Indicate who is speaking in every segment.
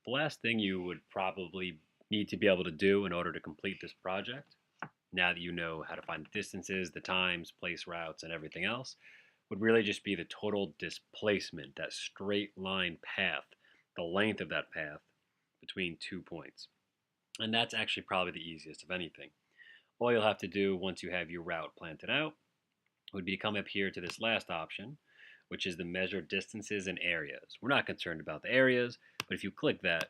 Speaker 1: The last thing you would probably need to be able to do in order to complete this project, now that you know how to find the distances, the times, place routes, and everything else, would really just be the total displacement, that straight line path, the length of that path between 2 points. And that's actually probably the easiest of anything. All you'll have to do once you have your route planted out would be to come up here to this last option, which is the measure distances and areas. We're not concerned about the areas, but if you click that,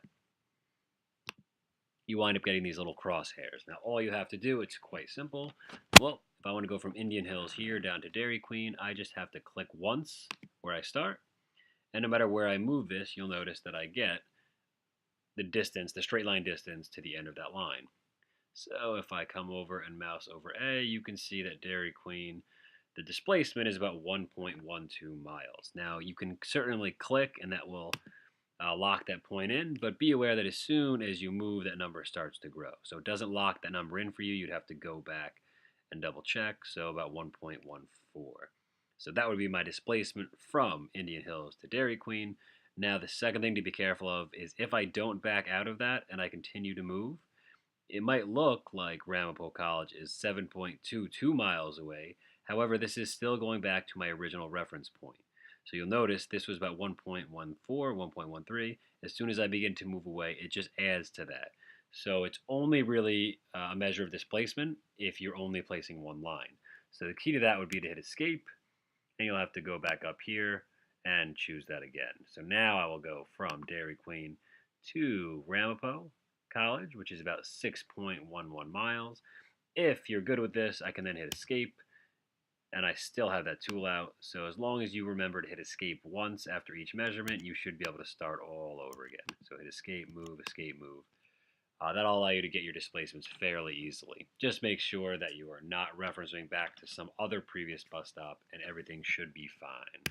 Speaker 1: you wind up getting these little crosshairs. Now, all you have to do, it's quite simple. Well, if I want to go from Indian Hills here down to Dairy Queen, I just have to click once where I start. And no matter where I move this, you'll notice that I get the distance, the straight line distance to the end of that line. So if I come over and mouse over A, you can see that Dairy Queen, the displacement is about 1.12 miles. Now, you can certainly click and that will lock that point in, but be aware that as soon as you move, that number starts to grow. So it doesn't lock that number in for you. You'd have to go back and double check. So about 1.14. So that would be my displacement from Indian Hills to Dairy Queen. Now, the second thing to be careful of is if I don't back out of that and I continue to move, it might look like Ramapo College is 7.22 miles away. However, this is still going back to my original reference point. So you'll notice this was about 1.14, 1.13. As soon as I begin to move away, it just adds to that. So it's only really a measure of displacement if you're only placing one line. So the key to that would be to hit escape, and you'll have to go back up here and choose that again. So now I will go from Dairy Queen to Ramapo College, which is about 6.11 miles. If you're good with this, I can then hit escape, and I still have that tool out. So as long as you remember to hit escape once after each measurement, you should be able to start all over again. So hit escape, move, escape, move. That'll allow you to get your displacements fairly easily. Just make sure that you are not referencing back to some other previous bus stop, and everything should be fine.